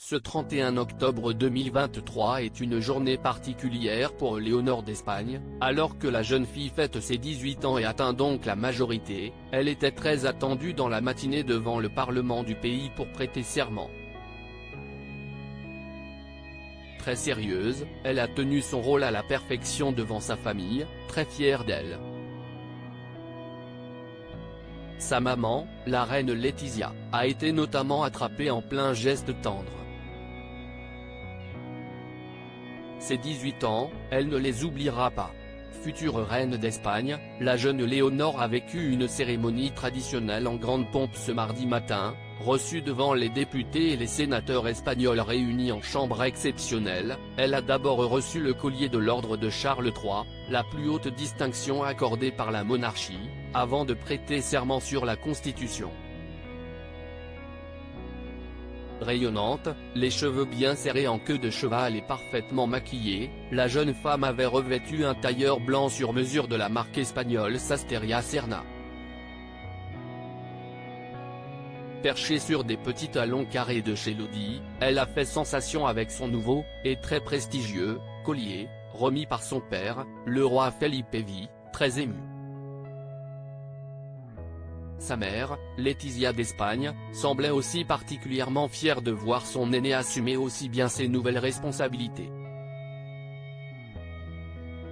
Ce 31 octobre 2023 est une journée particulière pour Léonore d'Espagne, alors que la jeune fille fête ses 18 ans et atteint donc la majorité. Elle était très attendue dans la matinée devant le Parlement du pays pour prêter serment. Très sérieuse, elle a tenu son rôle à la perfection devant sa famille, très fière d'elle. Sa maman, la reine Letizia, a été notamment attrapée en plein geste tendre. Ses 18 ans, elle ne les oubliera pas. Future reine d'Espagne, la jeune Léonore a vécu une cérémonie traditionnelle en grande pompe ce mardi matin, reçue devant les députés et les sénateurs espagnols réunis en chambre exceptionnelle. Elle a d'abord reçu le collier de l'ordre de Charles III, la plus haute distinction accordée par la monarchie, avant de prêter serment sur la Constitution. Rayonnante, les cheveux bien serrés en queue de cheval et parfaitement maquillée, la jeune femme avait revêtu un tailleur blanc sur mesure de la marque espagnole Sastreria Serna. Perchée sur des petits talons carrés de chez Lodi, elle a fait sensation avec son nouveau, et très prestigieux, collier, remis par son père, le roi Felipe V, très ému. Sa mère, Letizia d'Espagne, semblait aussi particulièrement fière de voir son aînée assumer aussi bien ses nouvelles responsabilités.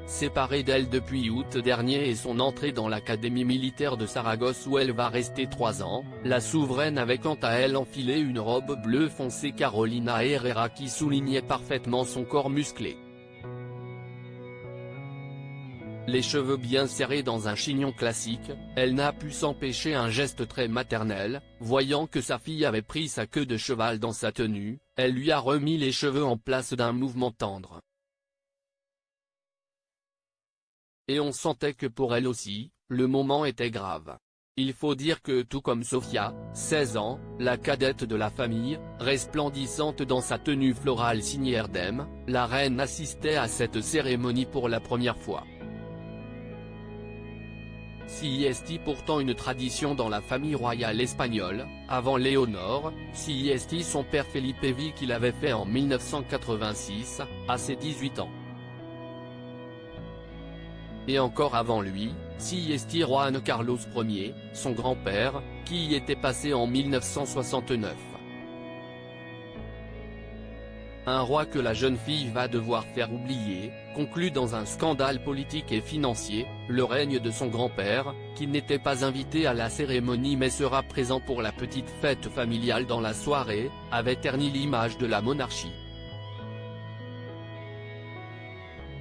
Séparée d'elle depuis août dernier et son entrée dans l'académie militaire de Saragosse où elle va rester 3 ans, la souveraine avait quant à elle enfilé une robe bleu foncé Carolina Herrera qui soulignait parfaitement son corps musclé. Les cheveux bien serrés dans un chignon classique, elle n'a pu s'empêcher un geste très maternel. Voyant que sa fille avait pris sa queue de cheval dans sa tenue, elle lui a remis les cheveux en place d'un mouvement tendre. Et on sentait que pour elle aussi, le moment était grave. Il faut dire que tout comme Sofia, 16 ans, la cadette de la famille, resplendissante dans sa tenue florale signée Erdem, la reine assistait à cette cérémonie pour la première fois. C'est pourtant une tradition dans la famille royale espagnole. Avant Léonore, c'est son père Felipe V qui l'avait fait en 1986, à ses 18 ans. Et encore avant lui, c'est Juan Carlos Ier, son grand-père, qui y était passé en 1969. Un roi que la jeune fille va devoir faire oublier, conclut dans un scandale politique et financier, le règne de son grand-père, qui n'était pas invité à la cérémonie mais sera présent pour la petite fête familiale dans la soirée, avait terni l'image de la monarchie.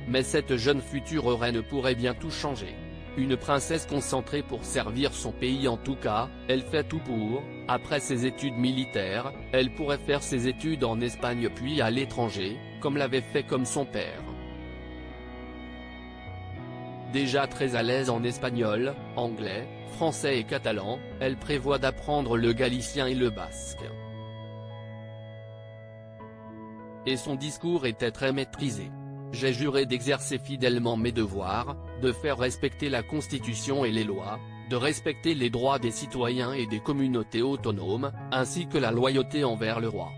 Mais cette jeune future reine pourrait bien tout changer. Une princesse concentrée pour servir son pays en tout cas, elle fait tout pour. Après ses études militaires, elle pourrait faire ses études en Espagne puis à l'étranger, comme l'avait fait comme son père. Déjà très à l'aise en espagnol, anglais, français et catalan, elle prévoit d'apprendre le galicien et le basque. Et son discours était très maîtrisé. J'ai juré d'exercer fidèlement mes devoirs, de faire respecter la Constitution et les lois, de respecter les droits des citoyens et des communautés autonomes, ainsi que la loyauté envers le roi.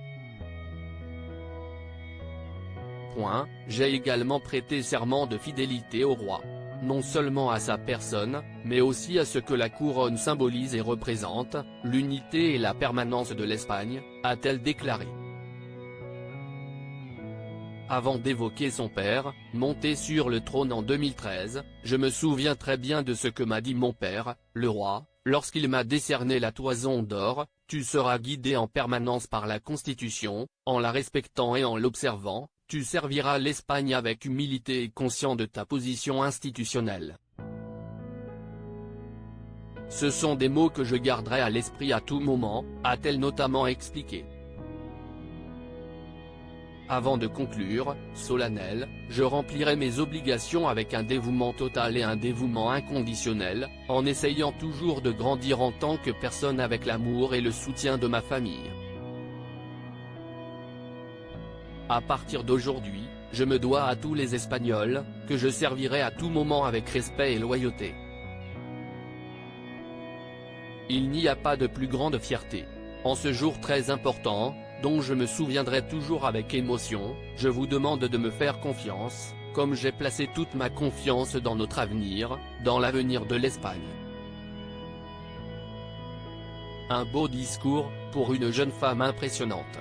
J'ai également prêté serment de fidélité au roi. Non seulement à sa personne, mais aussi à ce que la couronne symbolise et représente, l'unité et la permanence de l'Espagne, a-t-elle déclaré. Avant d'évoquer son père, monté sur le trône en 2013, je me souviens très bien de ce que m'a dit mon père, le roi, lorsqu'il m'a décerné la toison d'or: tu seras guidé en permanence par la Constitution, en la respectant et en l'observant, tu serviras l'Espagne avec humilité et conscient de ta position institutionnelle. Ce sont des mots que je garderai à l'esprit à tout moment, a-t-elle notamment expliqué. Avant de conclure, solennel, je remplirai mes obligations avec un dévouement total et un dévouement inconditionnel, en essayant toujours de grandir en tant que personne avec l'amour et le soutien de ma famille. À partir d'aujourd'hui, je me dois à tous les Espagnols, que je servirai à tout moment avec respect et loyauté. Il n'y a pas de plus grande fierté, en ce jour très important, dont je me souviendrai toujours avec émotion. Je vous demande de me faire confiance, comme j'ai placé toute ma confiance dans notre avenir, dans l'avenir de l'Espagne. Un beau discours, pour une jeune femme impressionnante.